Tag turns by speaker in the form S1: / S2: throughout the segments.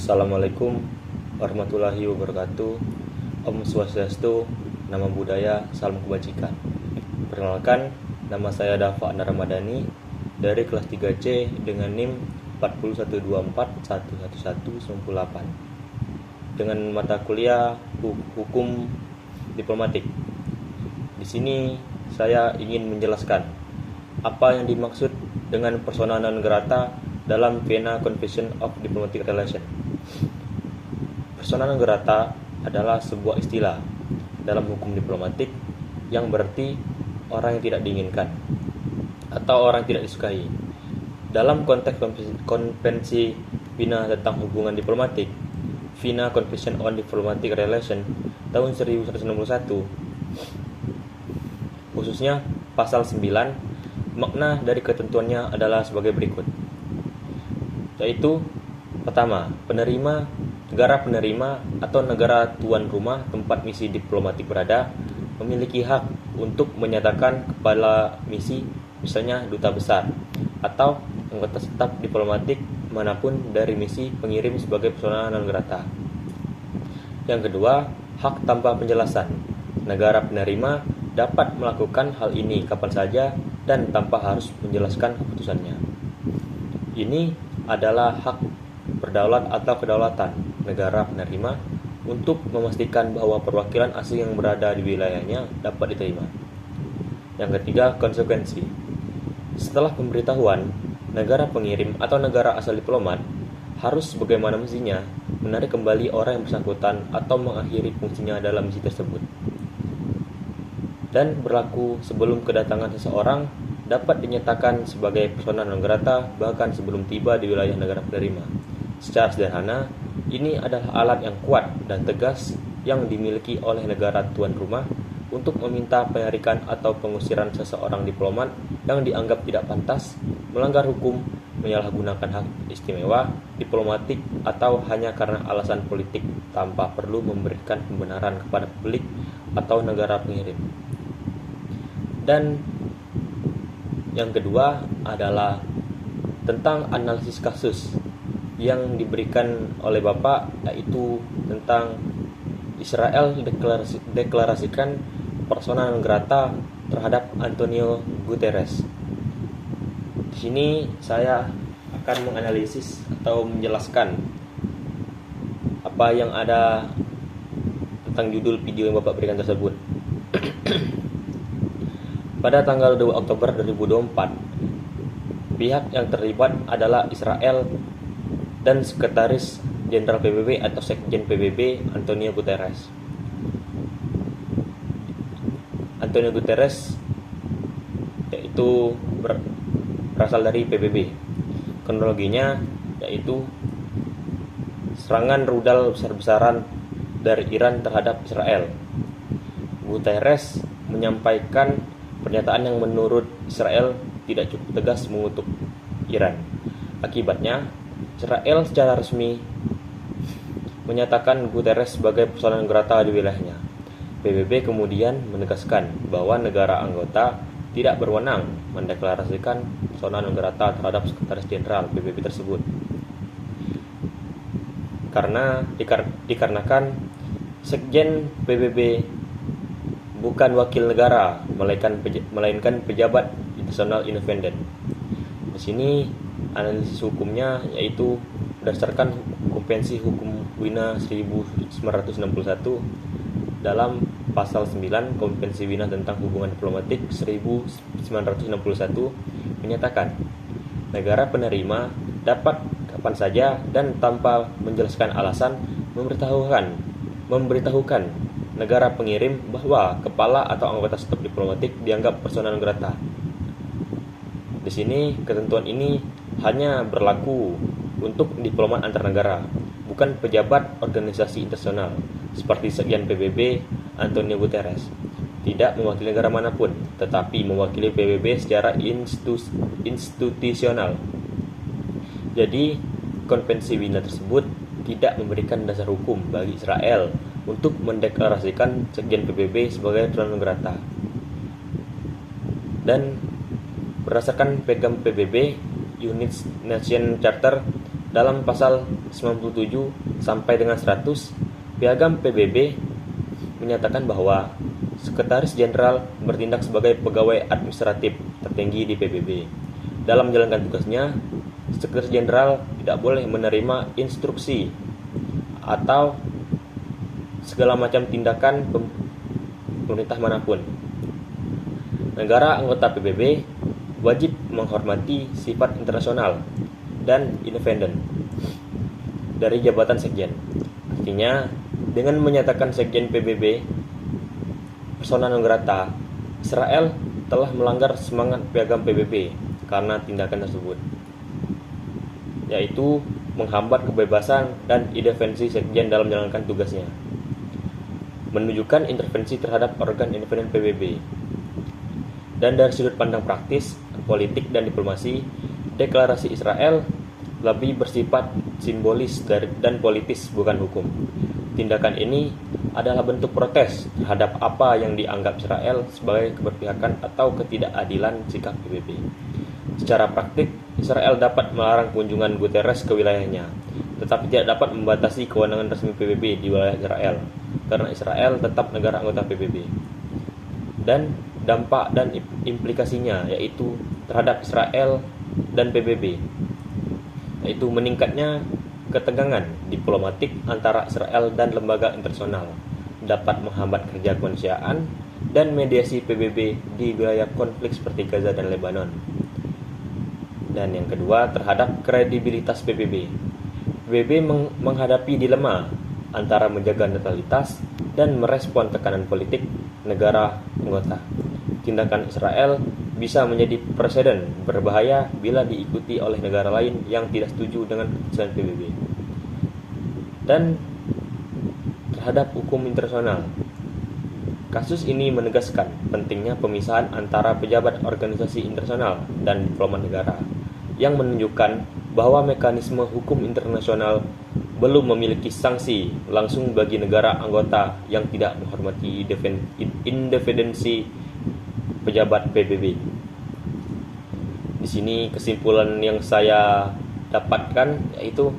S1: Assalamualaikum warahmatullahi wabarakatuh. Om Swastiastu, nama budaya, salam kebajikan. Perkenalkan, nama saya Dafa Anda Ramadhani dari kelas 3C dengan NIM 412411198 dengan mata kuliah Hukum Diplomatik. Di sini saya ingin menjelaskan apa yang dimaksud dengan persona non grata dalam Vienna Convention of Diplomatic Relations. Persona non grata adalah sebuah istilah dalam hukum diplomatik yang berarti orang yang tidak diinginkan atau orang yang tidak disukai. Dalam konteks konvensi Vienna tentang hubungan diplomatik, Vienna Convention on Diplomatic Relations tahun 1161, khususnya pasal 9, makna dari ketentuannya adalah sebagai berikut, yaitu pertama, negara penerima atau negara tuan rumah tempat misi diplomatik berada memiliki hak untuk menyatakan kepala misi, misalnya duta besar atau anggota staf diplomatik manapun dari misi pengirim sebagai persona non grata. Yang kedua, hak tanpa penjelasan. Negara penerima dapat melakukan hal ini kapan saja dan tanpa harus menjelaskan keputusannya. Ini adalah hak berdaulat atau kedaulatan negara penerima untuk memastikan bahwa perwakilan asing yang berada di wilayahnya dapat diterima. Yang ketiga, konsekuensi. Setelah pemberitahuan, negara pengirim atau negara asal diplomat harus sebagaimana mestinya menarik kembali orang yang bersangkutan atau mengakhiri fungsinya dalam misi tersebut. Dan berlaku sebelum kedatangan seseorang dapat dinyatakan sebagai persona non grata bahkan sebelum tiba di wilayah negara penerima. Secara sederhana, ini adalah alat yang kuat dan tegas yang dimiliki oleh negara tuan rumah untuk meminta penarikan atau pengusiran seseorang diplomat yang dianggap tidak pantas, melanggar hukum, menyalahgunakan hak istimewa diplomatik atau hanya karena alasan politik tanpa perlu memberikan pembenaran kepada publik atau negara pengirim. Dan yang kedua adalah tentang analisis kasus yang diberikan oleh Bapak, yaitu tentang Israel deklarasikan persona non grata terhadap Antonio Guterres. Di sini saya akan menganalisis atau menjelaskan apa yang ada tentang judul video yang Bapak berikan tersebut. Pada tanggal 2 Oktober 2024, pihak yang terlibat adalah Israel dan Sekretaris Jenderal PBB atau Sekjen PBB Antonio Guterres. Antonio Guterres yaitu berasal dari PBB. Kronologinya yaitu serangan rudal besar-besaran dari Iran terhadap Israel. Guterres menyampaikan pernyataan yang menurut Israel tidak cukup tegas mengutuk Iran. Akibatnya, Israel secara resmi menyatakan Guterres sebagai persona non grata di wilayahnya. PBB kemudian menegaskan bahwa negara anggota tidak berwenang mendeklarasikan persona non grata terhadap Sekretaris Jenderal PBB tersebut. Dikarenakan Sekjen PBB bukan wakil negara, melainkan pejabat internasional independen. Di sini analisis hukumnya yaitu berdasarkan Konvensi Hukum Wina 1961 dalam pasal 9 Konvensi Wina tentang hubungan diplomatik 1961 menyatakan negara penerima dapat kapan saja dan tanpa menjelaskan alasan memberitahukan negara pengirim bahwa kepala atau anggota staf diplomatik dianggap persona non grata. Di sini ketentuan ini hanya berlaku untuk diplomat antar negara, bukan pejabat organisasi internasional seperti Sekjen PBB Antonio Guterres. Tidak mewakili negara manapun, tetapi mewakili PBB secara institusional. Jadi, konvensi Wina tersebut tidak memberikan dasar hukum bagi Israel untuk mendeklarasikan Sekjen PBB sebagai persona non grata. Dan berdasarkan Piagam PBB, United Nations Charter dalam pasal 97 sampai dengan 100, Piagam PBB menyatakan bahwa Sekretaris Jenderal bertindak sebagai pegawai administratif tertinggi di PBB. Dalam menjalankan tugasnya, Sekretaris Jenderal tidak boleh menerima instruksi atau segala macam tindakan pemerintah manapun. Negara anggota PBB wajib menghormati sifat internasional dan independen dari jabatan sekjen. Artinya, dengan menyatakan sekjen PBB persona non grata, Israel telah melanggar semangat piagam PBB karena tindakan tersebut, yaitu menghambat kebebasan dan independensi sekjen dalam menjalankan tugasnya, menunjukkan intervensi terhadap organ independen PBB. Dan dari sudut pandang praktis, politik, dan diplomasi, deklarasi Israel lebih bersifat simbolis dan politis, bukan hukum. Tindakan ini adalah bentuk protes terhadap apa yang dianggap Israel sebagai keberpihakan atau ketidakadilan sikap PBB. Secara praktik, Israel dapat melarang kunjungan Guterres ke wilayahnya, tetapi tidak dapat membatasi kewenangan resmi PBB di wilayah Israel, karena Israel tetap negara anggota PBB. Dan dampak dan implikasinya yaitu terhadap Israel dan PBB, yaitu meningkatnya ketegangan diplomatik antara Israel dan lembaga internasional, dapat menghambat kerja kemanusiaan dan mediasi PBB di wilayah konflik seperti Gaza dan Lebanon. Dan yang kedua, terhadap kredibilitas PBB. PBB menghadapi dilema antara menjaga netralitas dan merespon tekanan politik negara anggota. Tindakan Israel bisa menjadi preseden berbahaya bila diikuti oleh negara lain yang tidak setuju dengan keputusan PBB. Dan terhadap hukum internasional, kasus ini menegaskan pentingnya pemisahan antara pejabat organisasi internasional dan diplomat negara, yang menunjukkan bahwa mekanisme hukum internasional belum memiliki sanksi langsung bagi negara anggota yang tidak menghormati independensi pejabat PBB. Di sini kesimpulan yang saya dapatkan yaitu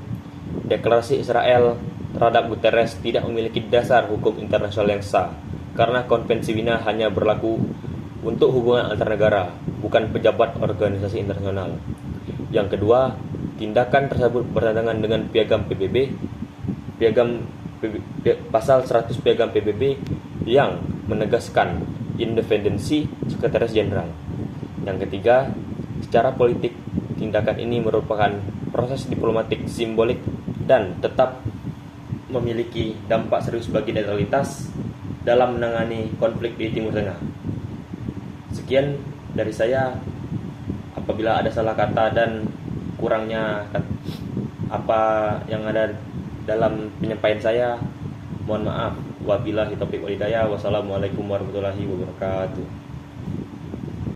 S1: deklarasi Israel terhadap Guterres tidak memiliki dasar hukum internasional yang sah, karena Konvensi Wina hanya berlaku untuk hubungan antar negara, bukan pejabat organisasi internasional. Yang kedua, tindakan tersebut bertentangan dengan Piagam PBB, pasal 100 Piagam PBB yang menegaskan independensi Sekretaris Jenderal. Yang ketiga, secara politik, tindakan ini merupakan proses diplomatik simbolik dan tetap memiliki dampak serius bagi netralitas dalam menangani konflik di Timur Tengah. Sekian dari saya. Apabila ada salah kata dan kurangnya apa yang ada dalam penyampaian saya, mohon maaf. Wabillahi taufiq wal hidayah. Wassalamualaikum warahmatullahi wabarakatuh.